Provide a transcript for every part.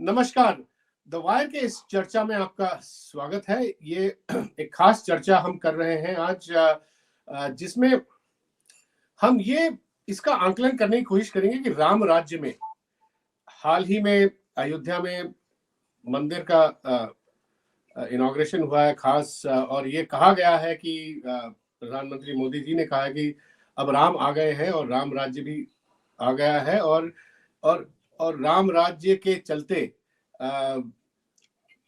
नमस्कार। The wire के इस चर्चा में आपका स्वागत है। ये एक खास चर्चा हम कर रहे हैं आज, जिसमें हम ये इसका आंकलन करने की कोशिश करेंगे कि राम राज्य में हाल ही में अयोध्या में मंदिर का इनॉग्रेशन हुआ है खास, और ये कहा गया है कि प्रधानमंत्री मोदी जी ने कहा है कि अब राम आ गए हैं और राम राज्य भी आ गया है, और और राम राज्य के चलते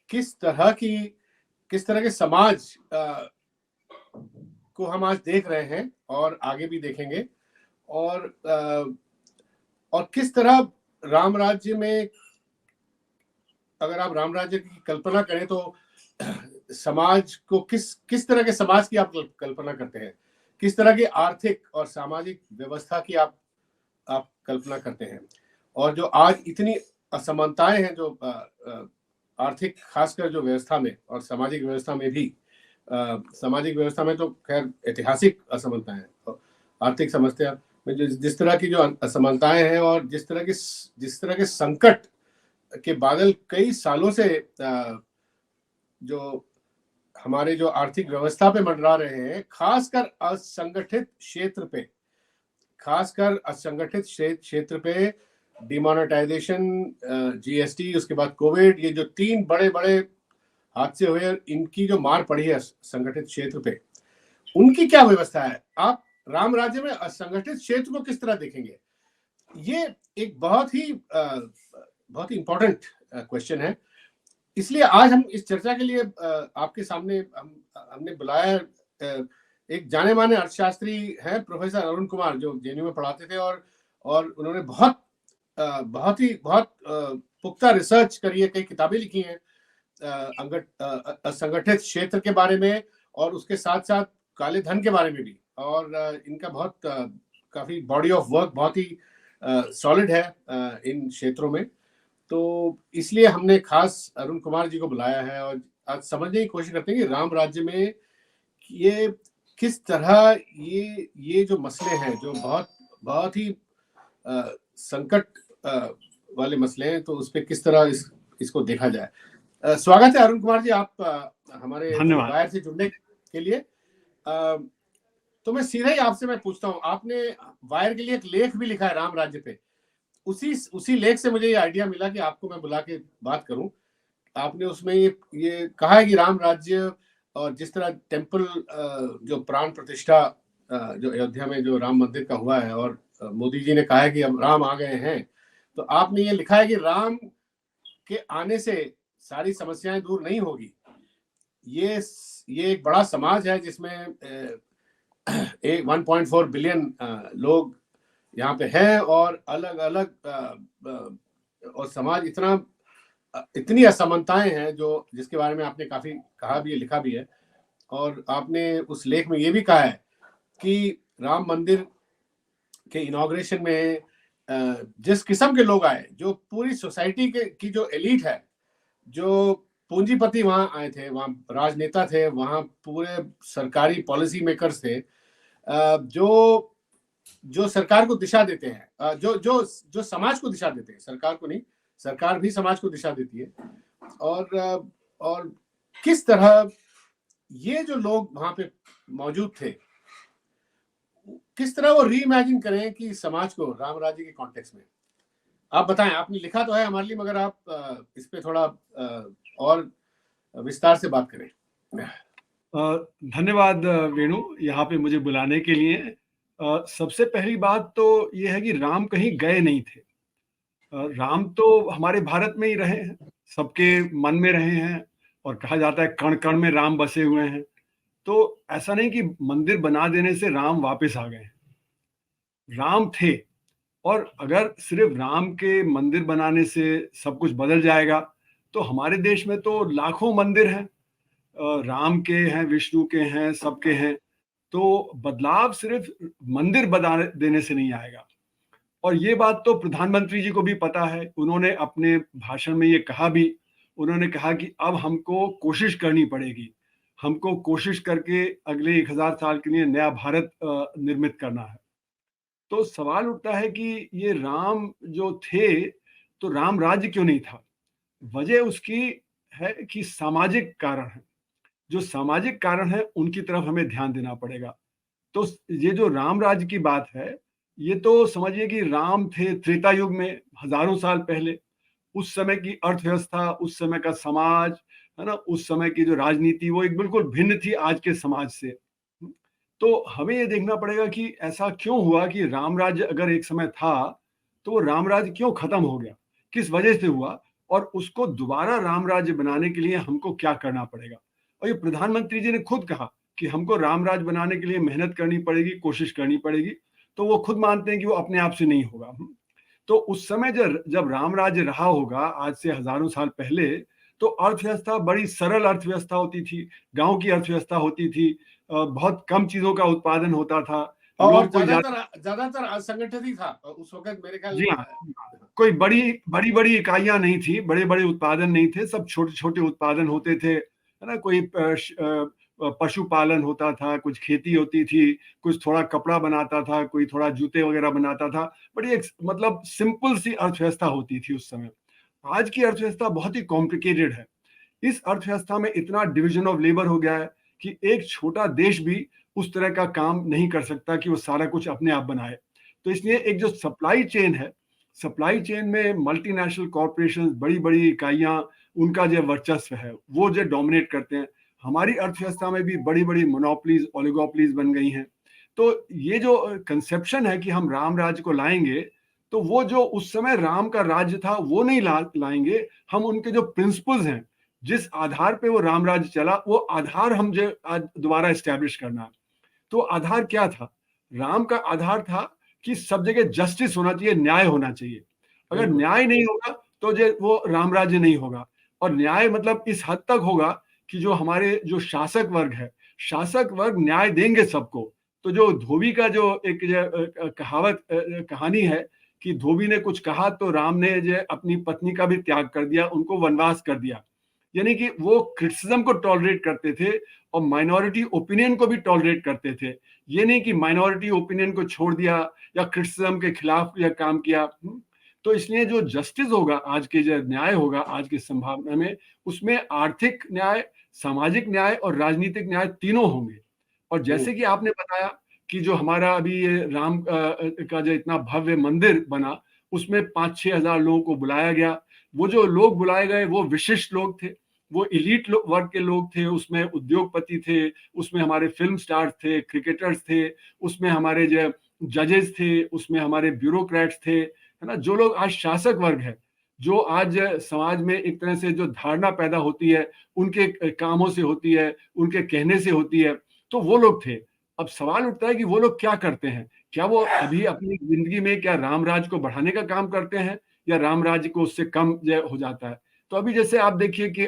किस तरह के समाज को हम आज देख रहे हैं और आगे भी देखेंगे, और किस तरह राम राज्य में, अगर आप राम राज्य की कल्पना करें तो समाज को किस तरह के समाज की आप कल्पना करते हैं, किस तरह की आर्थिक और सामाजिक व्यवस्था की आप कल्पना करते हैं, और जो आज इतनी असमानताएं हैं जो आर्थिक खासकर जो व्यवस्था में और सामाजिक व्यवस्था में भी, सामाजिक व्यवस्था में तो खैर ऐतिहासिक असमानताएं हैं, तो आर्थिक समस्या में जिस तरह की जो असमानताएं हैं और जिस तरह के संकट के बादल कई सालों से जो हमारे जो आर्थिक व्यवस्था पे मंडरा रहे हैं, खासकर असंगठित क्षेत्र पे डिमोनेटाइजेशन, जीएसटी, उसके बाद कोविड, ये जो तीन बड़े बड़े हादसे हुए, इनकी जो मार पड़ी है संगठित क्षेत्र पे, उनकी क्या व्यवस्था है? आप राम राज्य में असंगठित क्षेत्र को किस तरह देखेंगे? ये एक बहुत ही इंपॉर्टेंट क्वेश्चन है। इसलिए आज हम इस चर्चा के लिए आपके सामने हमने बुलाया एक जाने माने अर्थशास्त्री हैं, प्रोफेसर अरुण कुमार, जो जेएनयू में पढ़ाते थे, और उन्होंने बहुत पुख्ता रिसर्च करी है, कई किताबें लिखी हैं असंगठित क्षेत्र के बारे में, और उसके साथ साथ काले धन के बारे में भी, और इनका काफी बॉडी ऑफ वर्क बहुत ही सॉलिड है इन क्षेत्रों में। तो इसलिए हमने खास अरुण कुमार जी को बुलाया है और आज समझने की कोशिश करते हैं कि राम राज्य में ये किस तरह ये जो मसले हैं, जो बहुत ही संकट वाले मसले हैं, तो उस पर किस तरह इसको देखा जाए। स्वागत है अरुण कुमार जी, आप हमारे वायर से जुड़ने के लिए। तो मैं सीधा ही आपसे मैं पूछता हूँ, आपने वायर के लिए एक लेख भी लिखा है राम राज्य पे। उसी लेख से मुझे ये आइडिया मिला कि आपको मैं बुला के बात करूं। आपने उसमें ये कहा है कि राम राज्य और जिस तरह टेम्पल जो प्राण प्रतिष्ठा जो अयोध्या में जो राम मंदिर का हुआ है, और मोदी जी ने कहा है कि अब राम आ गए हैं, तो आपने ये लिखा है कि राम के आने से सारी समस्याएं दूर नहीं होगी। ये एक बड़ा समाज है जिसमें 1.4 बिलियन लोग यहाँ पे है, और अलग अलग और समाज इतनी असमानताएं हैं जो जिसके बारे में आपने काफी कहा भी है, लिखा भी है, और आपने उस लेख में ये भी कहा है कि राम मंदिर के इनॉग्रेशन में जिस किस्म के लोग आए, जो पूरी सोसाइटी की जो एलीट है, जो पूंजीपति वहां आए थे, वहां राजनेता थे, वहां पूरे सरकारी पॉलिसी मेकर्स थे, जो सरकार को दिशा देते हैं, जो समाज को दिशा देते हैं, सरकार को नहीं, सरकार भी समाज को दिशा देती है, और किस तरह ये जो लोग वहां पे मौजूद थे, किस तरह वो रीइमेजिन करें कि समाज को राम राज्य के कॉन्टेक्स्ट में। आप बताएं, आपने लिखा तो है हमारे लिए, मगर आप इस पे थोड़ा और विस्तार से बात करें। धन्यवाद वेणु, यहाँ पे मुझे बुलाने के लिए। सबसे पहली बात तो ये है कि राम कहीं गए नहीं थे। राम तो हमारे भारत में ही रहे हैं, सबके मन में रहे हैं, और कहा जाता है कण कण में राम बसे हुए हैं। तो ऐसा नहीं कि मंदिर बना देने से राम वापस आ गए। राम थे, और अगर सिर्फ राम के मंदिर बनाने से सब कुछ बदल जाएगा तो हमारे देश में तो लाखों मंदिर हैं, राम के हैं, विष्णु के हैं, सबके हैं। तो बदलाव सिर्फ मंदिर बना देने से नहीं आएगा। और ये बात तो प्रधानमंत्री जी को भी पता है, उन्होंने अपने भाषण में ये कहा भी। उन्होंने कहा कि अब हमको कोशिश करनी पड़ेगी, हमको कोशिश करके अगले 1000 साल के लिए नया भारत निर्मित करना है। तो सवाल उठता है कि ये राम जो थे, तो राम राज्य क्यों नहीं था? वजह उसकी है कि सामाजिक कारण है। जो सामाजिक कारण है उनकी तरफ हमें ध्यान देना पड़ेगा। तो ये जो राम राज्य की बात है, ये तो समझिए कि राम थे त्रेता युग में, हजारों साल पहले। उस समय की अर्थव्यवस्था, उस समय का समाज, है ना, उस समय की जो राजनीति, वो एक बिल्कुल भिन्न थी आज के समाज से। तो हमें ये देखना पड़ेगा कि ऐसा क्यों हुआ कि राम राज्य अगर एक समय था, तो वो राम राज्य क्यों खत्म हो गया, किस वजह से हुआ, और उसको दोबारा राम राज्य बनाने के लिए हमको क्या करना पड़ेगा। और ये प्रधानमंत्री जी ने खुद कहा कि हमको राम राज्य बनाने के लिए मेहनत करनी पड़ेगी, कोशिश करनी पड़ेगी। तो वो खुद मानते हैं कि वो अपने आप से नहीं होगा। तो उस समय जब राम राज्य रहा होगा आज से हजारों साल पहले, तो अर्थव्यवस्था बड़ी सरल अर्थव्यवस्था होती थी, गांव की अर्थव्यवस्था होती थी, बहुत कम चीजों का उत्पादन होता था, और लोग कोई ज्यादा, ज्यादातर असंगठित ही था उस वक्त मेरे ख्याल। जी हाँ, कोई बड़ी बड़ी बड़ी इकाइयां नहीं थी, बड़े बड़े उत्पादन नहीं थे, सब छोटे छोटे उत्पादन होते थे, है ना। कोई पशुपालन होता था, कुछ खेती होती थी, कुछ थोड़ा कपड़ा बनाता था, कोई थोड़ा जूते वगैरह बनाता था। बड़ी एक मतलब सिंपल सी अर्थव्यवस्था होती थी उस समय। आज की अर्थव्यवस्था बहुत ही कॉम्प्लिकेटेड है। इस अर्थव्यवस्था में इतना डिवीजन ऑफ लेबर हो गया है कि एक छोटा देश भी उस तरह का काम नहीं कर सकता कि वो सारा कुछ अपने आप बनाए। तो इसलिए एक जो सप्लाई चेन है, सप्लाई चेन में मल्टीनेशनल कॉरपोरेशन, बड़ी बड़ी इकाइयां, उनका जो वर्चस्व है वो जो डोमिनेट करते हैं। हमारी अर्थव्यवस्था में भी बड़ी बड़ी मोनोपोलीज, ओलिगोपोलीज बन गई हैं। तो ये जो कंसेप्शन है कि हम राम राज्य को लाएंगे, तो वो जो उस समय राम का राज्य था वो नहीं लाएंगे। हम उनके जो प्रिंसिपल्स हैं, जिस आधार पे वो राम राज्य चला, वो आधार हम जो आज दोबारा एस्टेब्लिश करना है। तो आधार क्या था? राम का आधार था कि सब जगह जस्टिस होना चाहिए, न्याय होना चाहिए। अगर बिल्कुल। न्याय नहीं होगा तो जो वो राम राज्य नहीं होगा। और न्याय मतलब इस हद तक होगा कि जो हमारे जो शासक वर्ग है, शासक वर्ग न्याय देंगे सबको। तो जो धोबी का जो एक कहावत, कहानी है कि धोबी ने कुछ कहा तो राम ने जो अपनी पत्नी का भी त्याग कर दिया, उनको वनवास कर दिया। यानी कि वो क्रिटिसिज्म को टॉलरेट करते थे और माइनॉरिटी ओपिनियन को भी टॉलरेट करते थे। ये नहीं कि माइनॉरिटी ओपिनियन को छोड़ दिया या क्रिटिसिज्म के खिलाफ या काम किया। तो इसलिए जो जस्टिस होगा, आज के जो न्याय होगा आज की संभावना में, उसमें आर्थिक न्याय, सामाजिक न्याय और राजनीतिक न्याय तीनों होंगे। और जैसे कि आपने बताया कि जो हमारा अभी ये राम का जो इतना भव्य मंदिर बना, उसमें 5-6 हजार लोगों को बुलाया गया। वो जो लोग बुलाए गए वो विशिष्ट लोग थे, वो इलीट वर्ग के लोग थे। उसमें उद्योगपति थे, उसमें हमारे फिल्म स्टार थे, क्रिकेटर्स थे, उसमें हमारे जो जजेस थे, उसमें हमारे ब्यूरोक्रेट्स थे, है ना। जो लोग आज शासक वर्ग है, जो आज समाज में एक तरह से जो धारणा पैदा होती है उनके कामों से होती है, उनके कहने से होती है, तो वो लोग थे। अब सवाल उठता है कि वो लोग क्या करते हैं? क्या वो अभी अपनी जिंदगी में क्या राम राज्य को बढ़ाने का काम करते हैं, या राम राज्य को उससे कम जो हो जाता है? तो अभी जैसे आप देखिए कि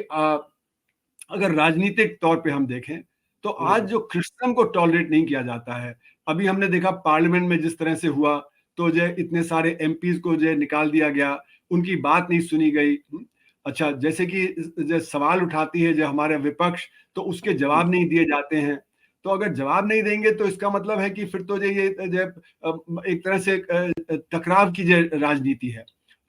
अगर राजनीतिक तौर पे हम देखें, तो आज जो क्रिश्चियन को टॉलरेट नहीं किया जाता है। अभी हमने देखा पार्लियामेंट में जिस तरह से हुआ, तो जो इतने सारे एमपीज को जो निकाल दिया गया, उनकी बात नहीं सुनी गई। अच्छा, जैसे कि जो सवाल उठाती है जो हमारे विपक्ष, तो उसके जवाब नहीं दिए जाते हैं। तो अगर जवाब नहीं देंगे तो इसका मतलब है कि फिर तो एक तरह से टकराव की जो राजनीति है।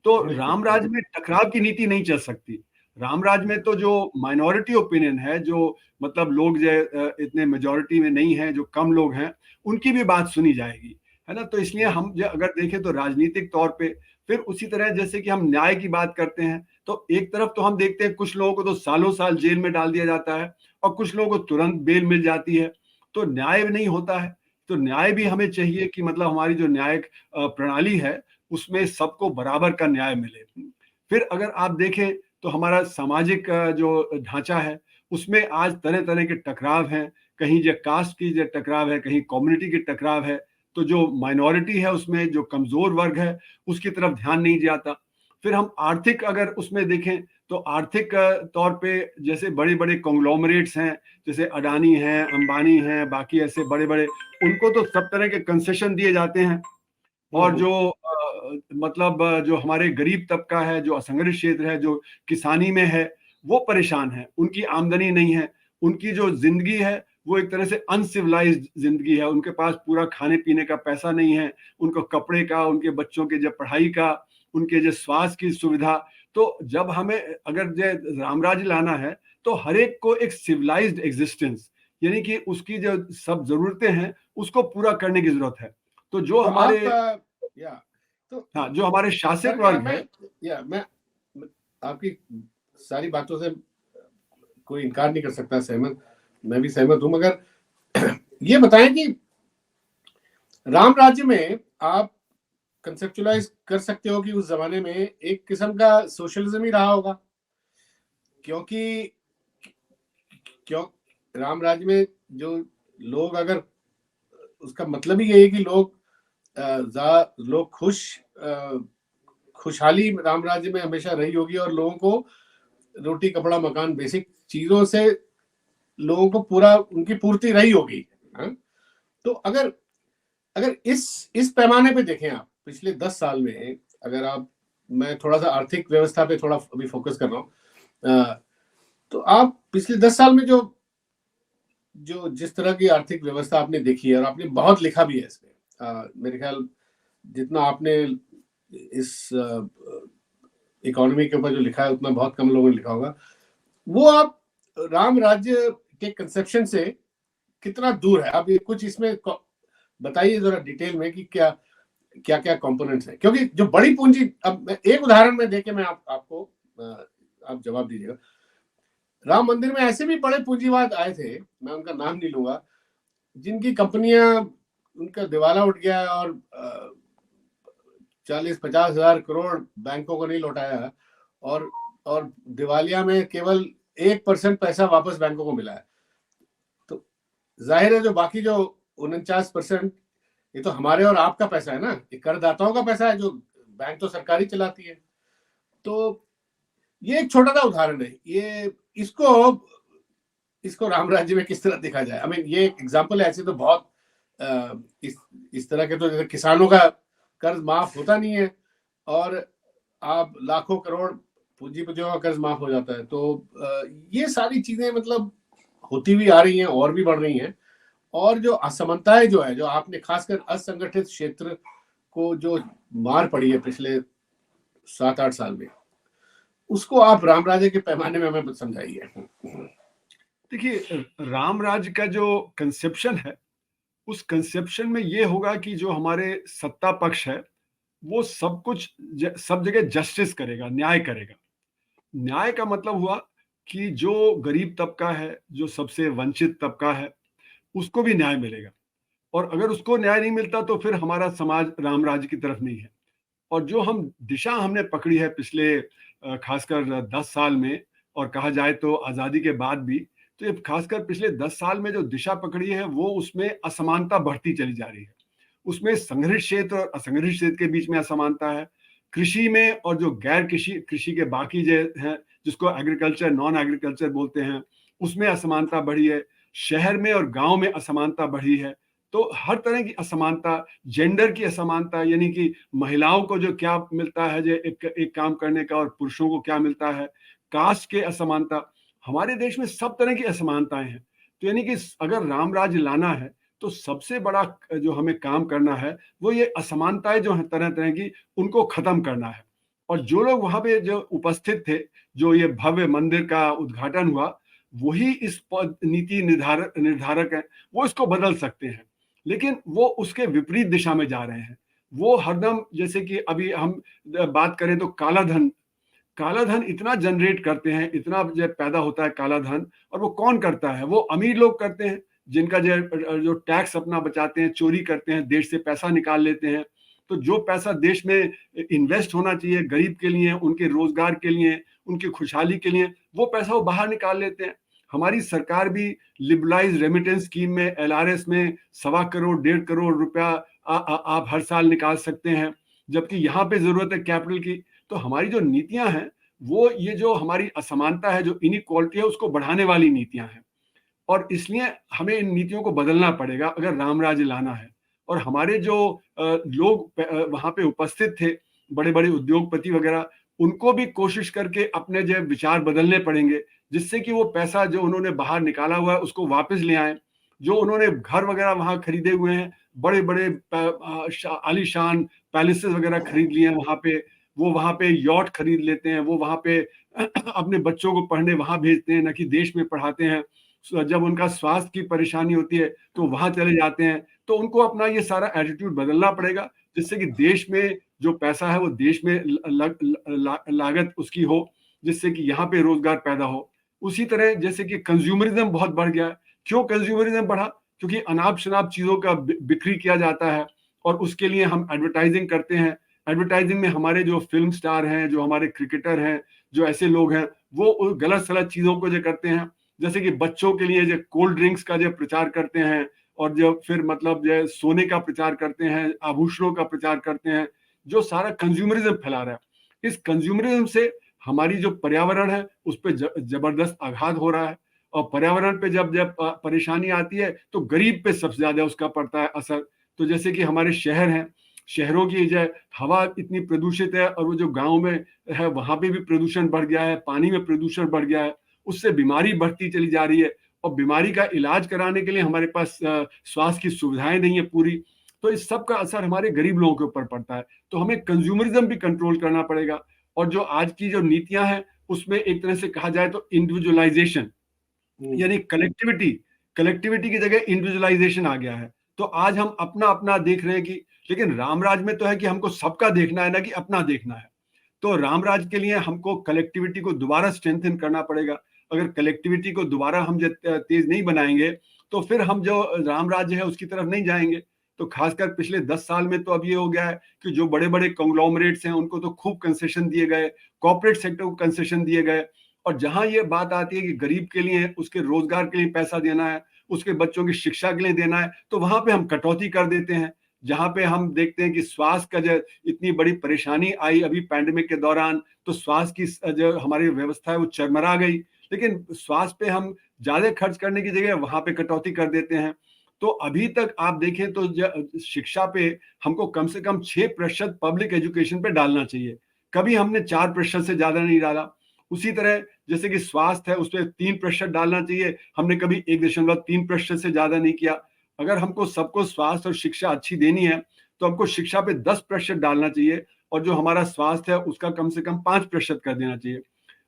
तो राम राज्य में टकराव की नीति नहीं चल सकती। राम राज्य में तो जो माइनॉरिटी ओपिनियन है, जो मतलब लोग जो इतने मेजॉरिटी में नहीं है, जो कम लोग हैं, उनकी भी बात सुनी जाएगी, है ना। तो इसलिए हम जो अगर देखें तो राजनीतिक तौर पे, फिर उसी तरह जैसे कि हम न्याय की बात करते हैं, तो एक तरफ तो हम देखते हैं कुछ लोगों को तो सालों साल जेल में डाल दिया जाता है और कुछ लोगों को तुरंत बेल मिल जाती है। तो न्याय नहीं होता है। तो न्याय भी हमें चाहिए कि मतलब हमारी जो न्यायिक प्रणाली है उसमें सबको बराबर का न्याय मिले। फिर अगर आप देखें तो हमारा सामाजिक जो ढांचा है, उसमें आज तरह तरह के टकराव हैं। कहीं जो कास्ट की जो टकराव है, कहीं कम्युनिटी की टकराव है। तो जो माइनॉरिटी है उसमें जो कमजोर वर्ग है उसकी तरफ ध्यान नहीं जाता। फिर हम आर्थिक अगर उसमें देखें तो आर्थिक तौर पे जैसे बड़े बड़े कॉन्ग्लोमरेट्स हैं, जैसे अडानी हैं, अंबानी हैं, बाकी ऐसे बड़े बड़े, उनको तो सब तरह के कंसेशन दिए जाते हैं। और जो मतलब जो हमारे गरीब तबका है, जो असंगठित क्षेत्र है, जो किसानी में है, वो परेशान है, उनकी आमदनी नहीं है, उनकी जो जिंदगी है वो एक तरह से अनसिविलाइज्ड जिंदगी है। उनके पास पूरा खाने पीने का पैसा नहीं है, उनको कपड़े का, उनके बच्चों के जब पढ़ाई का, उनके जो स्वास्थ्य की सुविधा, तो जब हमें अगर जो रामराज्य लाना है तो हर एक को एक सिविलाइज्ड एग्जिस्टेंस, यानी कि उसकी जो सब जरूरतें हैं उसको पूरा करने की जरूरत है। तो जो तो हमारे या तो हाँ, जो हमारे शासक सर, वर्ग है, मैं आपकी सारी बातों से कोई इनकार नहीं कर सकता, सहमत, मैं भी सहमत हूं, मगर ये बताएं कि राम राज्य में आप कंसेप्चुलाइज कर सकते हो कि उस जमाने में एक किस्म का सोशलिज्म ही रहा होगा, क्योंकि क्यों राम राज्य में जो लोग, अगर उसका मतलब ही यही है कि लोग खुशहाली राम राज्य में हमेशा रही होगी और लोगों को रोटी कपड़ा मकान बेसिक चीजों से लोगों को पूरा उनकी पूर्ति रही होगी। हाँ? तो अगर अगर इस पैमाने पे देखें आप पिछले 10 साल में, अगर आप, मैं थोड़ा सा आर्थिक व्यवस्था पे थोड़ा अभी फोकस कर रहा हूँ, तो आप पिछले 10 साल में जो जो जिस तरह की आर्थिक व्यवस्था आपने देखी है, और आपने बहुत लिखा भी है इसमें, मेरे ख्याल जितना आपने इस इकोनॉमी के ऊपर जो लिखा है उतना बहुत कम लोगों ने लिखा होगा, वो आप राम राज्य के कंसेप्शन से कितना दूर है। आप ये कुछ इसमें बताइए जरा डिटेल में कि क्या क्या क्या कंपोनेंट्स हैं, क्योंकि जो बड़ी पूंजी, अब मैं एक उदाहरण में देके मैं आपको आप जवाब दीजिएगा। राम मंदिर में ऐसे भी बड़े पूंजीवाद आए थे, मैं उनका नाम नहीं लूंगा, जिनकी कंपनियां, उनका दिवाला उठ गया और 40-50 हजार करोड़ बैंकों को नहीं लौटाया, और दिवालिया में केवल 1% पैसा वापस बैंकों को मिला है। तो जाहिर है जो बाकी जो 49%, ये तो हमारे और आपका पैसा है ना, ये करदाताओं का पैसा है, जो बैंक तो सरकारी चलाती है। तो ये एक छोटा सा उदाहरण है, ये इसको राम राज्य में किस तरह देखा जाए। आई मीन ये एक एग्जांपल है, ऐसे तो बहुत इस तरह के, तो जैसे किसानों का कर्ज माफ होता नहीं है, और आप लाखों करोड़ पूंजीपतियों का कर्ज माफ हो जाता है। तो ये सारी चीजें मतलब होती हुई आ रही हैं और भी बढ़ रही हैं, और जो असमानताएं जो है, जो आपने खासकर असंगठित क्षेत्र को जो मार पड़ी है पिछले 7-8 साल में, उसको आप राम राज्य के पैमाने में हमें समझाइए। देखिए राम राज्य का जो कंसेप्शन है, उस कंसेप्शन में ये होगा कि जो हमारे सत्ता पक्ष है वो सब कुछ सब जगह जस्टिस करेगा, न्याय करेगा। न्याय का मतलब हुआ कि जो गरीब तबका है, जो सबसे वंचित तबका है, उसको भी न्याय मिलेगा। और अगर उसको न्याय नहीं मिलता तो फिर हमारा समाज राम राज्य की तरफ नहीं है। और जो हम दिशा हमने पकड़ी है पिछले खासकर 10 साल में, और कहा जाए तो आज़ादी के बाद भी, तो ये खासकर पिछले 10 साल में जो दिशा पकड़ी है वो उसमें असमानता बढ़ती चली जा रही है। उसमें संघर्ष क्षेत्र और असंगठित क्षेत्र के बीच में असमानता है। कृषि में और जो गैर कृषि कृषि के बाकी जो हैं, जिसको एग्रीकल्चर नॉन एग्रीकल्चर बोलते हैं, उसमें असमानता बढ़ी है। शहर में और गांव में असमानता बढ़ी है। तो हर तरह की असमानता, जेंडर की असमानता, यानी कि महिलाओं को जो क्या मिलता है जो एक काम करने का, और पुरुषों को क्या मिलता है, कास्ट के असमानता, हमारे देश में सब तरह की असमानताएं हैं। तो यानी कि अगर राम राज्य लाना है तो सबसे बड़ा जो हमें काम करना है वो ये असमानताएं जो है तरह तरह की, उनको खत्म करना है। और जो लोग वहां पे जो उपस्थित थे, जो ये भव्य मंदिर का उद्घाटन हुआ, वही इस नीति निर्धारक है, वो इसको बदल सकते हैं। लेकिन वो उसके विपरीत दिशा में जा रहे हैं। वो हरदम, जैसे कि अभी हम बात करें तो काला धन इतना जनरेट करते हैं, इतना जो पैदा होता है काला धन, और वो कौन करता है? वो अमीर लोग करते हैं, जिनका जो टैक्स अपना बचाते हैं, चोरी करते हैं, देश से पैसा निकाल लेते हैं। तो जो पैसा देश में इन्वेस्ट होना चाहिए गरीब के लिए, उनके रोजगार के लिए, उनकी खुशहाली के लिए, वो पैसा वो बाहर निकाल लेते हैं। हमारी सरकार भी लिबरलाइज रेमिटेंस स्कीम में, LRS में 1.25 करोड़ 1.5 करोड़ रुपया आप हर साल निकाल सकते हैं, जबकि यहाँ पे जरूरत है कैपिटल की। तो हमारी जो नीतियां हैं वो ये जो हमारी असमानता है, जो इनइक्वालिटी है, उसको बढ़ाने वाली नीतियां हैं। और इसलिए हमें इन नीतियों को बदलना पड़ेगा अगर राम राज्य लाना है। और हमारे जो लोग वहां पे उपस्थित थे, बड़े बड़े उद्योगपति वगैरह, उनको भी कोशिश करके अपने जो विचार बदलने पड़ेंगे, जिससे कि वो पैसा जो उन्होंने बाहर निकाला हुआ है उसको वापस ले आए। जो उन्होंने घर वगैरह वहां खरीदे हुए हैं, बड़े बड़े आलीशान पैलेसेस वगैरह खरीद लिए हैं वहां पे, वो वहाँ पे यॉट खरीद लेते हैं, वो वहाँ पे अपने बच्चों को पढ़ने वहाँ भेजते हैं, न कि देश में पढ़ाते हैं। जब उनका स्वास्थ्य की परेशानी होती है तो वहाँ चले जाते हैं। तो उनको अपना ये सारा एटीट्यूड बदलना पड़ेगा, जिससे कि देश में जो पैसा है वो देश में लागत उसकी हो, जिससे कि यहाँ पे रोजगार पैदा हो। उसी तरह जैसे कि कंज्यूमरिज्म बहुत बढ़ गया है। क्यों कंज्यूमरिज्म बढ़ा? क्योंकि अनाप शनाप चीजों का बिक्री किया जाता है और उसके लिए हम एडवर्टाइजिंग करते हैं। एडवर्टाइजिंग में हमारे जो फिल्म स्टार हैं, जो हमारे क्रिकेटर हैं, जो ऐसे लोग हैं, वो गलत सलत चीजों को जो करते हैं, जैसे कि बच्चों के लिए जो कोल्ड ड्रिंक्स का जो प्रचार करते हैं और जो फिर मतलब जो सोने का प्रचार करते हैं, आभूषणों का प्रचार करते हैं, जो सारा कंज्यूमरिज्म फैला रहा है। इस कंज्यूमरिज्म से हमारी जो पर्यावरण है उस पर जबरदस्त आघात हो रहा है। और पर्यावरण पे जब जब परेशानी आती है तो गरीब पे सबसे ज्यादा उसका पड़ता है असर। तो जैसे कि हमारे शहर हैं, शहरों की जो हवा इतनी प्रदूषित है और वो जो गांव में है वहां पे भी प्रदूषण बढ़ गया है, पानी में प्रदूषण बढ़ गया है, उससे बीमारी बढ़ती चली जा रही है। और बीमारी का इलाज कराने के लिए हमारे पास स्वास्थ्य की सुविधाएं नहीं है पूरी। तो इस सब का असर हमारे गरीब लोगों के ऊपर पड़ता है। तो हमें कंज्यूमरिज्म भी कंट्रोल करना पड़ेगा। और जो आज की जो नीतियां हैं उसमें एक तरह से कहा जाए तो इंडिविजुअलाइजेशन, यानी कलेक्टिविटी, कलेक्टिविटी की जगह इंडिविजुअलाइजेशन आ गया है। तो आज हम अपना अपना देख रहे हैं कि, लेकिन रामराज में तो है कि हमको सबका देखना है, ना कि अपना देखना है। तो रामराज के लिए हमको कलेक्टिविटी को दोबारा स्ट्रेंथन करना पड़ेगा। अगर कलेक्टिविटी को दोबारा हम तेज नहीं बनाएंगे तो फिर हम जो रामराज है उसकी तरफ नहीं जाएंगे। तो खासकर पिछले 10 साल में तो अब ये हो गया है कि जो बड़े बड़े कंग्लोमरेट्स हैं उनको तो खूब कंसेशन दिए गए, कॉर्पोरेट सेक्टर को कंसेशन दिए गए। और जहां ये बात आती है कि गरीब के लिए उसके रोजगार के लिए पैसा देना है, उसके बच्चों की शिक्षा के लिए देना है, तो वहां पे हम कटौती कर देते हैं। जहां पे हम देखते हैं कि स्वास्थ्य का जो इतनी बड़ी परेशानी आई अभी पैंडेमिक के दौरान, तो स्वास्थ्य की जो हमारी व्यवस्था है वो चरमरा गई। लेकिन स्वास्थ्य पे हम ज्यादा खर्च करने की जगह वहां पे कटौती कर देते हैं। तो अभी तक आप देखें तो शिक्षा पे हमको कम से कम 6% पब्लिक एजुकेशन पे डालना चाहिए। कभी हमने 4% से ज्यादा नहीं डाला। उसी तरह जैसे कि स्वास्थ्य है उस पर 3% डालना चाहिए, हमने कभी 1.3% से ज्यादा नहीं किया। अगर हमको सबको स्वास्थ्य और शिक्षा अच्छी देनी है तो हमको शिक्षा पे 10% डालना चाहिए और जो हमारा स्वास्थ्य है उसका कम से कम 5% कर देना चाहिए।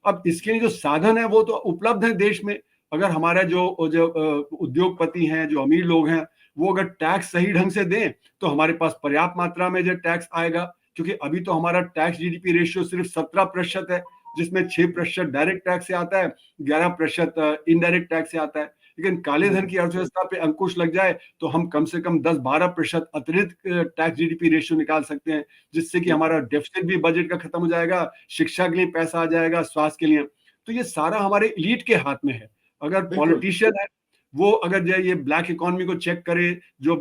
अब इसके लिए जो साधन है वो तो उपलब्ध है देश में। अगर हमारा जो जो उद्योगपति हैं, जो अमीर लोग हैं, वो अगर टैक्स सही ढंग से दें तो हमारे पास पर्याप्त मात्रा में जो टैक्स आएगा। क्योंकि अभी तो हमारा टैक्स जीडीपी रेशियो सिर्फ 17% है, जिसमें 6% डायरेक्ट टैक्स से आता है, 11% इनडायरेक्ट टैक्स से आता है। लेकिन काले धन की अर्थव्यवस्था पे अंकुश लग जाए तो हम कम से कम 10-12% अतिरिक्त टैक्स जीडीपी रेशियो निकाल सकते हैं, जिससे कि हमारा डेफिसिट भी बजट का खत्म हो जाएगा, शिक्षा के लिए पैसा आ जाएगा, स्वास्थ्य के लिए। तो ये सारा हमारे एलीट के हाथ में है। अगर पॉलिटिशियन है वो अगर जो ये ब्लैक इकोनॉमी को चेक करे, जो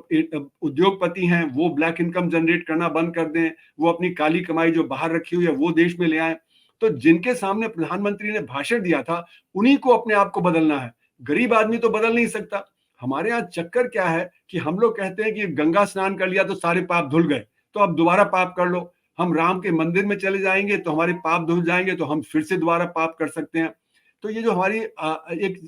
उद्योगपति हैं वो ब्लैक इनकम जनरेट करना बंद कर दें, वो अपनी काली कमाई जो बाहर रखी हुई है वो देश में ले आए, तो जिनके सामने प्रधानमंत्री ने भाषण दिया था उन्हीं को अपने आप को बदलना है। गरीब आदमी तो बदल नहीं सकता। हमारे यहाँ चक्कर क्या है कि हम लोग कहते हैं कि गंगा स्नान कर लिया तो सारे पाप धुल गए, तो अब दोबारा पाप कर लो। हम राम के मंदिर में चले जाएंगे तो हमारे पाप धुल जाएंगे, तो हम फिर से दोबारा पाप कर सकते हैं। तो ये जो हमारी एक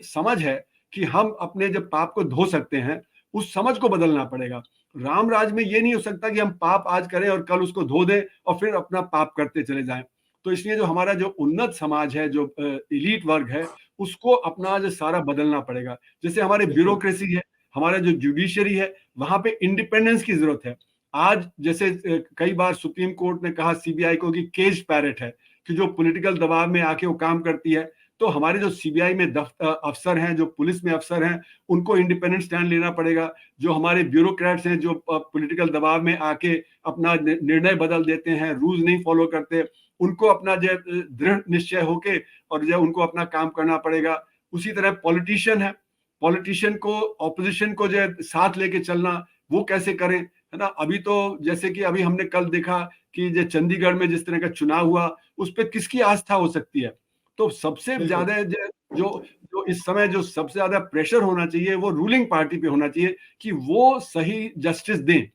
समझ है कि हम अपने जब पाप को धो सकते हैं, उस समझ को बदलना पड़ेगा। राम राज में ये नहीं हो सकता कि हम पाप आज करें और कल उसको धो दें और फिर अपना पाप करते चले जाएं। तो इसलिए जो हमारा जो उन्नत समाज है, जो एलीट वर्ग है, उसको अपना जो सारा बदलना पड़ेगा। जैसे हमारे ब्यूरोक्रेसी है, हमारा जो जुडिशरी है, वहां पे इंडिपेंडेंस की जरूरत है। आज जैसे कई बार सुप्रीम कोर्ट ने कहा सीबीआई को कि केज पैरेट है, कि जो पॉलिटिकल दबाव में आके वो काम करती है। तो हमारे जो सीबीआई में अफसर हैं, जो पुलिस में अफसर हैं, उनको इंडिपेंडेंट स्टैंड लेना पड़ेगा। जो हमारे ब्यूरोक्रेट्स हैं, जो पॉलिटिकल दबाव में आके अपना निर्णय बदल देते हैं, रूल्स नहीं फॉलो करते, उनको अपना जो दृढ़ निश्चय होके और जो उनको अपना काम करना पड़ेगा। उसी तरह पॉलिटिशियन है, पॉलिटिशियन को ऑपोजिशन को जो साथ लेके चलना, वो कैसे करें, है ना। अभी तो जैसे कि अभी हमने कल देखा कि जो चंडीगढ़ में जिस तरह का चुनाव हुआ, उस पर किसकी आस्था हो सकती है। तो सबसे ज्यादा जो जो इस समय जो सबसे ज्यादा प्रेशर होना चाहिए वो रूलिंग पार्टी पे होना चाहिए कि वो सही जस्टिस दें,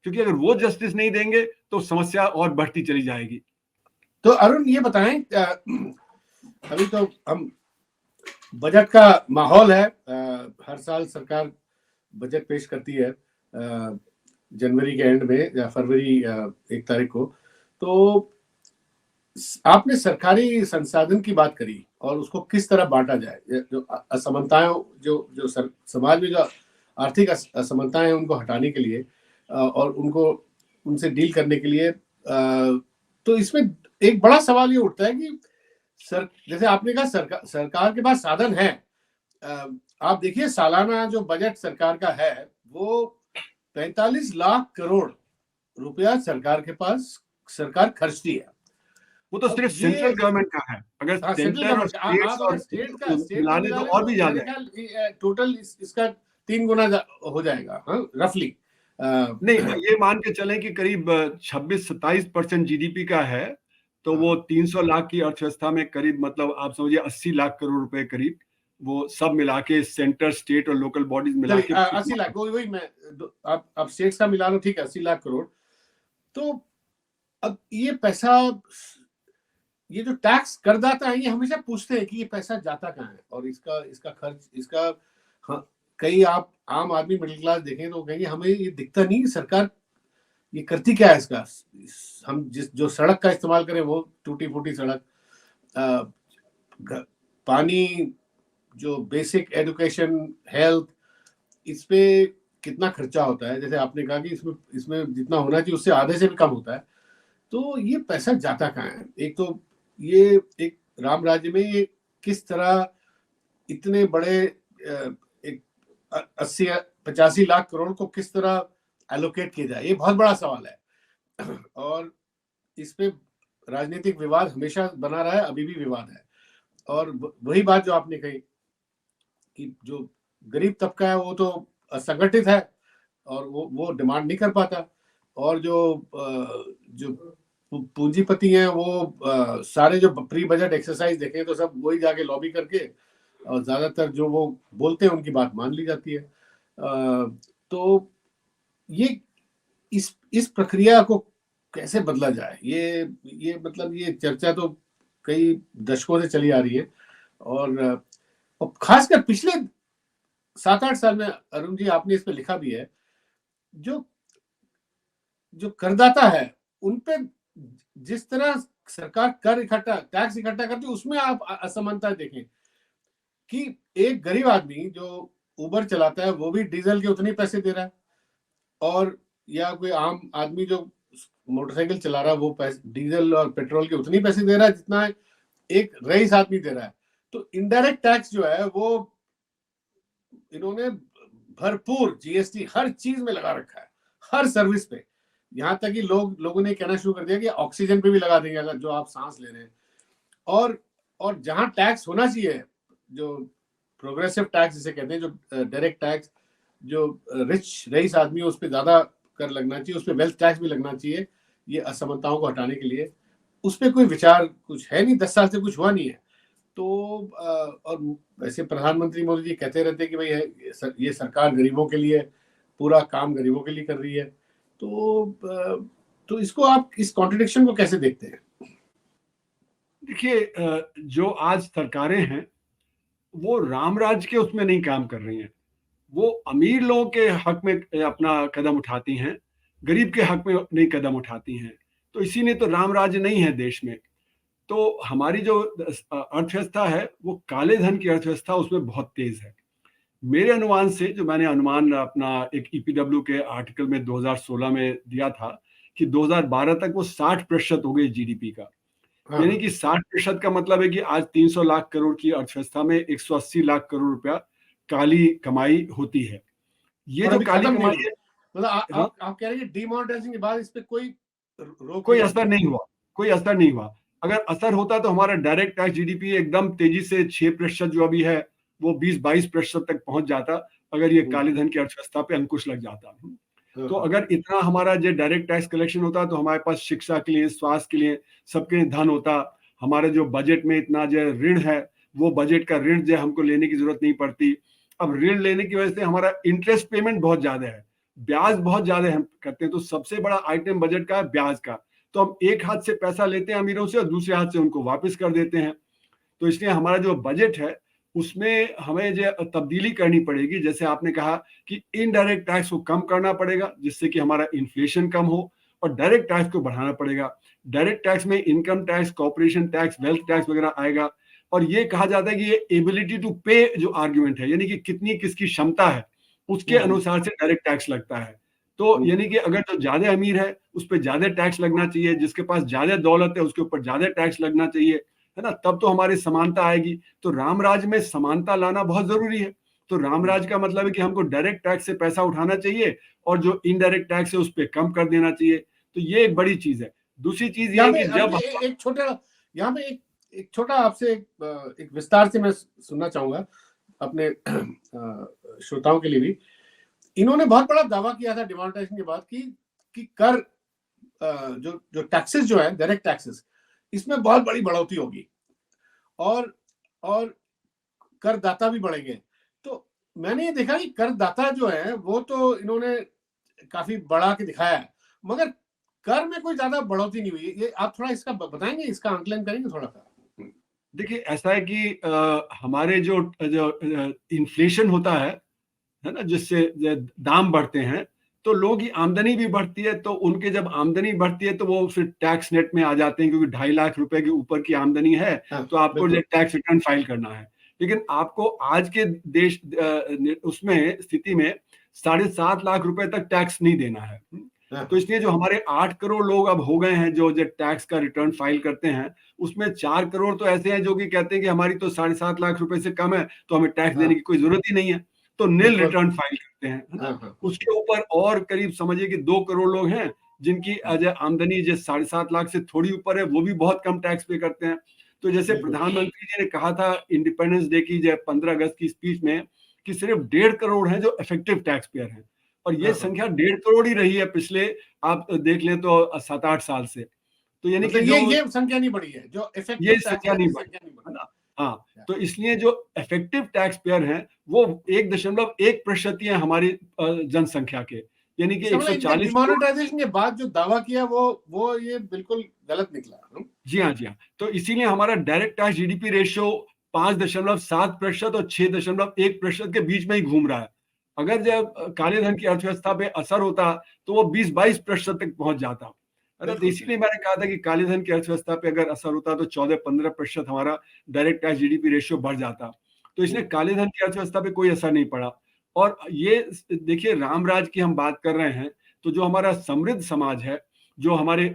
क्योंकि अगर वो जस्टिस नहीं देंगे तो समस्या और बढ़ती चली जाएगी। तो अरुण ये बताएं, अभी तो हम बजट का माहौल है, हर साल सरकार बजट पेश करती है जनवरी के एंड में या फरवरी 1 तारीख को। तो आपने सरकारी संसाधन की बात करी और उसको किस तरह बांटा जाए, जो असमानताएं, जो समाज में जो आर्थिक असमानताएं हैं उनको हटाने के लिए और उनको उनसे डील करने के लिए, तो इसमें एक बड़ा सवाल ये उठता है कि जैसे आपने कहा सरकार के पास साधन है। आप देखिए सालाना जो बजट सरकार का है वो 45 लाख करोड़ रुपया सरकार के पास सरकार खर्चती है। वो तो सिर्फ सेंट्रल गवर्नमेंट का है, अगर सेंट्रल सेंटर और गवर्नमेंट स्टेट्स आप और अगर स्टेट का मिला लें मिला तो लें और तो भी मेरे ज्यादा है। ख्याल टोटल इसका 3 गुना हो जाएगा, हाँ, रफली। नहीं, ये मान के चलें कि करीब 26-27% जीडीपी का है, तो वो 300 लाख की अर्थव्यवस्था में करीब, मतलब आप समझिए 80 लाख करोड़ रुपए करीब, वो सब मिला के सेंटर, स्टेट और लोकल बॉडीज मिला चलिए के 80 लाख, वही मैं आप स्टेट्स का मिला लो, ठीक है, 80 लाख करोड़। तो अब ये पैसा, ये जो टैक्स करदाता है ये हमेशा पूछते हैं कि ये पैसा जाता कहाँ है और इसका इसका खर्च इसका, हाँ, कई आप आम आदमी मिडिल क्लास देखें तो कहेंगे हमें ये दिखता नहीं सरकार ये करती क्या है इसका। हम जो सड़क का इस्तेमाल करें वो टूटी फूटी सड़क, पानी, जो बेसिक एजुकेशन, हेल्थ, इस पे कितना खर्चा होता है। जैसे आपने कहा कि इसमें इसमें जितना होना चाहिए उससे आधे से भी कम होता है। तो ये पैसा जाता कहाँ है? एक तो ये एक राम राज्य में ये किस तरह इतने बड़े एक 80-85 लाख करोड़ को किस तरह एलोकेट किया जाए, ये बहुत बड़ा सवाल है। और इस पे राजनीतिक विवाद हमेशा बना रहा है, अभी भी विवाद है। और वही बात जो आपने कही कि जो गरीब तबका है वो तो असंगठित है और वो डिमांड नहीं कर पाता, और जो पूंजीपति हैं वो सारे जो प्री बजट एक्सरसाइज देखें तो सब वही जाके लॉबी करके और ज्यादातर जो वो बोलते हैं उनकी बात मान ली जाती है। तो ये इस प्रक्रिया को कैसे बदला जाए, ये मतलब ये चर्चा तो कई दशकों से चली आ रही है। और खासकर पिछले 7-8 साल में अरुण जी आपने इस पे लिखा भी है, जो जो करदाता है उन पे जिस तरह सरकार कर इकट्ठा टैक्स इकट्ठा करती है उसमें आप असमानता देखें कि एक गरीब आदमी जो उबर चलाता है वो भी डीजल के उतने पैसे दे रहा है, और या कोई आम आदमी जो मोटरसाइकिल चला रहा है वो डीजल और पेट्रोल के उतने पैसे दे रहा है जितना एक रईस आदमी दे रहा है। तो इनडायरेक्ट टैक्स जो है वो इन्होंने भरपूर जीएसटी हर चीज में लगा रखा है, हर सर्विस पे। यहाँ तक कि लोगों ने कहना शुरू कर दिया कि ऑक्सीजन पे भी लगा देंगे अगर जो आप सांस ले रहे हैं। और जहां टैक्स होना चाहिए, जो प्रोग्रेसिव टैक्स जिसे कहते हैं, जो डायरेक्ट टैक्स, जो रिच रईस आदमी है उस पर ज्यादा कर लगना चाहिए, उस पर वेल्थ टैक्स भी लगना चाहिए, ये असमानताओं को हटाने के लिए, उस पर कोई विचार कुछ है नहीं, 10 साल से कुछ हुआ नहीं है। तो और वैसे प्रधानमंत्री मोदी जी कहते रहते कि भाई ये सरकार गरीबों के लिए, पूरा काम गरीबों के लिए कर रही है। तो इसको आप इस कॉन्ट्रडिक्शन को कैसे देखते हैं? देखिए, जो आज सरकारें हैं वो राम राज्य के उसमें नहीं काम कर रही हैं, वो अमीर लोगों के हक में अपना कदम उठाती हैं, गरीब के हक में नहीं कदम उठाती हैं। तो इसीलिए तो राम राज्य नहीं है देश में। तो हमारी जो अर्थव्यवस्था है वो काले धन की अर्थव्यवस्था उसमें बहुत तेज है। मेरे अनुमान से, जो मैंने अनुमान अपना एक ईपीडब्ल्यू के आर्टिकल में 2016 में दिया था कि 2012 तक वो 60% हो गई जीडीपी का। यानी कि 60% का मतलब है कि आज 300 लाख करोड़ की अर्थव्यवस्था में 180 लाख करोड़ रुपया काली कमाई होती है। ये जो काली कमाई है, मतलब आप कह रहे हैं डिमोनेटाइजेशन के बाद इस पे कोई रोक कोई असर नहीं हुआ, कोई असर नहीं हुआ। अगर असर होता तो हमारा डायरेक्ट टैक्स जीडीपी एकदम तेजी से 6% जो अभी है वो 20-22% तक पहुंच जाता, अगर ये काले धन की अर्थव्यवस्था पे अंकुश लग जाता। तो अगर इतना हमारा जो डायरेक्ट टैक्स कलेक्शन होता तो हमारे पास शिक्षा के लिए, स्वास्थ्य के लिए, सबके लिए धन होता। हमारे जो बजट में इतना जो ऋण है वो बजट का ऋण जो हमको लेने की जरूरत नहीं पड़ती। अब ऋण लेने की वजह से हमारा इंटरेस्ट पेमेंट बहुत ज्यादा है, ब्याज बहुत ज्यादा हम करते हैं। तो सबसे बड़ा आइटम बजट का है ब्याज का। तो हम एक हाथ से पैसा लेते हैं अमीरों से और दूसरे हाथ से उनको वापस कर देते हैं। तो इसलिए हमारा जो बजट है उसमें हमें जो तब्दीली करनी पड़ेगी, जैसे आपने कहा कि इनडायरेक्ट टैक्स को कम करना पड़ेगा जिससे कि हमारा इन्फ्लेशन कम हो और डायरेक्ट टैक्स को बढ़ाना पड़ेगा। डायरेक्ट टैक्स में income tax, corporation tax, wealth tax वगैरह आएगा। और ये कहा जाता है कि ये एबिलिटी टू पे जो आर्ग्यूमेंट है, यानी कि कितनी किसकी क्षमता है, उसके अनुसार से डायरेक्ट टैक्स लगता है। तो यानी कि अगर जो ज्यादा अमीर है उस पर ज्यादा टैक्स लगना चाहिए, जिसके पास ज्यादा दौलत है उसके ऊपर ज्यादा टैक्स लगना चाहिए, है ना, तब तो हमारी समानता आएगी। तो रामराज में समानता लाना बहुत जरूरी है। तो रामराज का मतलब है कि हमको डायरेक्ट टैक्स से पैसा उठाना चाहिए और जो इनडायरेक्ट टैक्स है उस पर कम कर देना चाहिए। तो ये एक बड़ी चीज है। दूसरी चीज ये है कि जब एक छोटा, यहाँ पे एक छोटा आपसे एक विस्तार से मैं सुनना चाहूंगा अपने श्रोताओं के लिए भी। इन्होंने बहुत बड़ा दावा किया था डिमोनेटाइजेशन के बाद कि कर जो टैक्सेस जो है, डायरेक्ट टैक्सेस, इसमें बहुत बड़ी बढ़ोतरी होगी और करदाता भी बढ़ेंगे। तो मैंने ये देखा कि करदाता जो है वो तो इन्होंने काफी बढ़ा के दिखाया है, मगर कर में कोई ज्यादा बढ़ोतरी नहीं हुई। ये आप थोड़ा इसका बताएंगे, इसका आंकलन करेंगे थोड़ा सा? देखिए, ऐसा है कि हमारे जो इन्फ्लेशन होता है ना, जिससे दाम बढ़ते हैं, तो लोगों की आमदनी भी बढ़ती है। तो उनके जब आमदनी बढ़ती है तो वो फिर टैक्स नेट में आ जाते हैं, क्योंकि 2.5 लाख रुपए के ऊपर की आमदनी है तो आपको टैक्स रिटर्न फाइल करना है। लेकिन आपको आज के देश उसमें स्थिति में 7.5 लाख रुपए तक टैक्स नहीं देना है। तो इसलिए जो हमारे 8 करोड़ लोग अब हो गए हैं जो टैक्स का रिटर्न फाइल करते हैं, उसमें 4 करोड़ तो ऐसे हैं जो कि कहते हैं कि हमारी तो 7.5 लाख रुपए से कम है तो हमें टैक्स देने की कोई जरूरत ही नहीं है, तो नील रिटर्न फाइल करते हैं, है ना। उसके ऊपर और करीब समझिए कि 2 करोड़ लोग हैं जिनकी आमदनी जो 7.5 लाख से थोड़ी ऊपर है, वो भी बहुत कम टैक्स पे करते हैं। तो जैसे प्रधानमंत्री जी ने कहा था इंडिपेंडेंस डे की 15 अगस्त की स्पीच में कि सिर्फ 1.5 करोड़ हैं जो इफेक्टिव टैक्स पेयर हैं, और ये संख्या 1.5 करोड़ ही रही है पिछले, आप देख लें तो 7-8 साल से। तो यानी कि ये संख्या नहीं बढ़ी है, जो इफेक्टिव ये संख्या नहीं बढ़ी है ना। हाँ, तो इसलिए जो इफेक्टिव टैक्स पेयर हैं वो 1.1% ही है हमारी जनसंख्या के, यानी कि 140। डिमोनेटाइजेशन के बाद जो दावा किया वो ये बिल्कुल गलत निकला। जी हाँ, जी हाँ। तो इसीलिए हमारा डायरेक्ट टैक्स जीडीपी रेशियो 5.7% और 6.1% के बीच में ही घूम रहा है। अगर जब काले धन की अर्थव्यवस्था पे असर होता तो वो 20-22% तक पहुंच जाता है ना। तो इसीलिए मैंने कहा था कि काले धन की अर्थव्यवस्था पे अगर असर होता तो 14-15% हमारा डायरेक्ट टैक्स जीडीपी रेशियो बढ़ जाता। तो इसलिए काले धन की अर्थव्यवस्था पे कोई असर नहीं पड़ा। और ये देखिए, रामराज की हम बात कर रहे हैं, तो जो हमारा समृद्ध समाज है, जो हमारे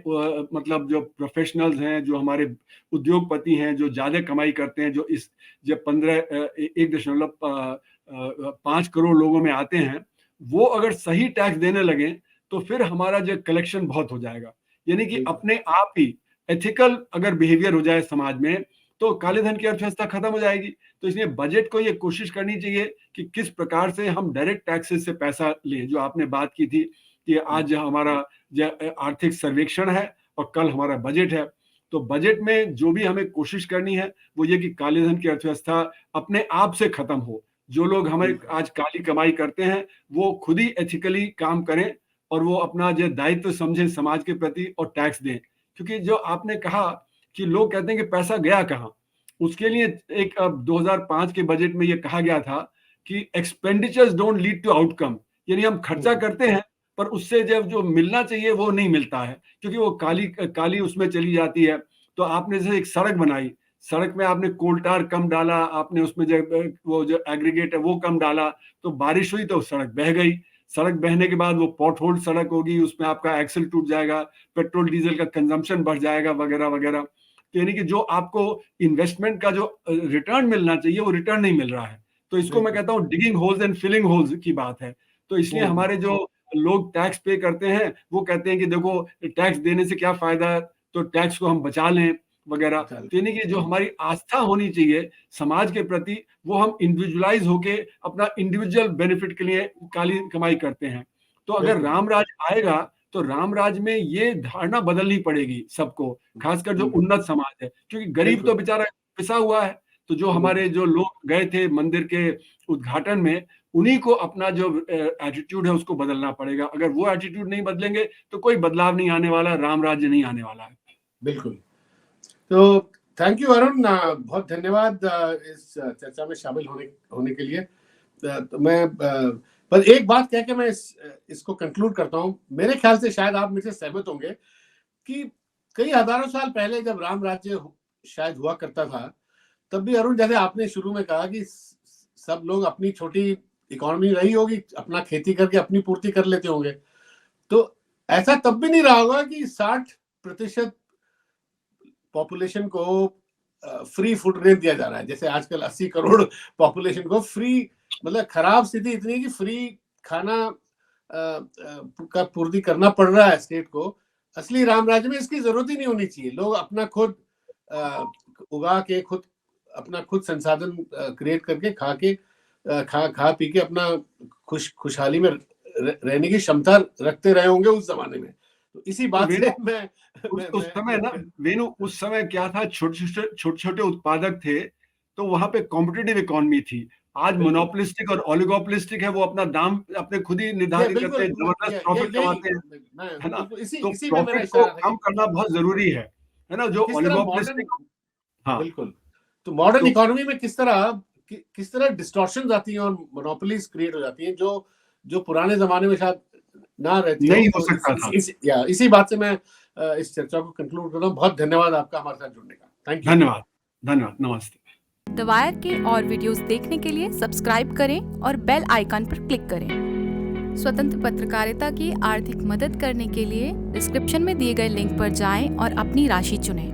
मतलब जो प्रोफेशनल्स हैं, जो हमारे उद्योगपति हैं, जो ज्यादा कमाई करते हैं, जो इस जब 1.5 करोड़ लोगों में आते हैं, वो अगर सही टैक्स देने लगे तो फिर हमारा जो कलेक्शन बहुत हो जाएगा। यानी कि अपने आप ही एथिकल अगर बिहेवियर हो जाए समाज में तो काले धन की अर्थव्यवस्था खत्म हो जाएगी। तो इसलिए बजट को ये कोशिश करनी चाहिए कि किस प्रकार से हम डायरेक्ट टैक्सेस से पैसा लें। जो आपने बात की थी कि आज हमारा आर्थिक सर्वेक्षण है और कल हमारा बजट है, तो बजट में जो भी हमें कोशिश करनी है वो ये कि काले धन की अर्थव्यवस्था अपने आप से खत्म हो। जो लोग हमें आज काली कमाई करते हैं वो खुद ही एथिकली काम करें और वो अपना जो दायित्व समझें समाज के प्रति और टैक्स दें। क्योंकि जो आपने कहा कि लोग कहते हैं कि पैसा गया कहाँ, उसके लिए एक 2005 के बजट में ये कहा गया था कि expenditures don't lead to outcome, यानी हम खर्चा करते हैं पर उससे जब जो मिलना चाहिए वो नहीं मिलता है, क्योंकि वो काली उसमें चली जाती है। तो आपने जैसे एक सड़क बनाई, सड़क में आपने कोलटार कम डाला, आपने उसमें वो जो एग्रीगेट है वो कम डाला, तो बारिश हुई तो सड़क बह गई। सड़क बहने के बाद वो पॉट होल सड़क होगी, उसमें आपका एक्सल टूट जाएगा, पेट्रोल डीजल का कंजम्पशन बढ़ जाएगा वगैरह वगैरह। तो यानी कि जो आपको इन्वेस्टमेंट का जो रिटर्न मिलना चाहिए वो रिटर्न नहीं मिल रहा है। तो इसको मैं कहता हूँ digging holes and filling holes की बात है। तो इसलिए हमारे जो लोग टैक्स पे करते हैं वो कहते हैं कि देखो टैक्स देने से क्या फायदा, तो टैक्स को हम बचा लें वगैरह। तो यानी कि जो हमारी आस्था होनी चाहिए समाज के प्रति वो हम इंडिविजुअलाइज होके अपना इंडिविजुअल बेनिफिट के लिए काली कमाई करते हैं। तो अगर रामराज आएगा तो रामराज में ये धारणा बदलनी पड़ेगी सबको, खासकर जो उन्नत समाज है, क्योंकि गरीब तो बेचारा पिसा हुआ है। तो जो हमारे जो लोग गए थे मंदिर के उद्घाटन में, उन्हीं को अपना जो एटीट्यूड है उसको बदलना पड़ेगा। अगर वो एटीट्यूड नहीं बदलेंगे तो कोई बदलाव नहीं आने वाला, राम राज्य नहीं आने वाला है। बिल्कुल। तो थैंक यू अरुण, बहुत धन्यवाद इस चर्चा में शामिल होने के लिए। तो मैं पर एक बात कह के मैं इसको कंक्लूड करता हूं, मेरे ख्याल से शायद आप मुझसे सहमत होंगे कि कई हजारों साल पहले जब राम राज्य शायद हुआ करता था, तब भी अरुण, जैसे आपने शुरू में कहा कि सब लोग अपनी छोटी इकोनॉमी रही होगी, अपना खेती करके अपनी पूर्ति कर लेते होंगे, तो ऐसा तब भी नहीं रहा होगा कि 60% पॉपुलेशन को फ्री फूड रेट दिया जा रहा है। जैसे आजकल 80 करोड़ पॉपुलेशन को फ्री, मतलब खराब स्थिति इतनी है कि फ्री खाना का पूर्ति करना पड़ रहा है स्टेट को। असली राम राज्य में इसकी जरूरत ही नहीं होनी चाहिए। लोग अपना खुद उगा के, खुद अपना खुद संसाधन क्रिएट करके खा पी के अपना खुशहाली में रहने की क्षमता रखते रहे होंगे उस जमाने में। तो इसी बात से मैं उस समय ना वेणु, उस समय क्या था, छोटे उत्पादक थे, तो वहां पे कॉम्पिटिटिव इकोनॉमी थी। आज मोनोपोलिस्टिक और ओलिगोपोलिस्टिक है, वो अपना दाम अपने खुद ही निर्धारित करते हैं, जबरदस्त प्रॉफिट कमाते हैं, है ना। तो प्रॉफिट को कम करना बहुत जरूरी है ना, जो ओलिगोपोलिस्टिक। हाँ बिल्कुल। तो मॉडर्न इकोनॉमी में किस तरह डिस्टॉर्शंस आती हैं और मोनोपोलीज क्रिएट हो जाती हैं, जो पुराने जमाने में शायद ना रहती नहीं हो सकता था। इसी बात से मैं इस चर्चा को कंक्लूड कर रहा हूँ। बहुत धन्यवाद आपका हमारे साथ जुड़ने का। Thank you. धन्यवाद, नमस्ते। द वायर के और वीडियोस देखने के लिए सब्सक्राइब करें और बेल आइकन पर क्लिक करें। स्वतंत्र पत्रकारिता की आर्थिक मदद करने के लिए डिस्क्रिप्शन में दिए गए लिंक पर जाएं और अपनी राशि चुनें।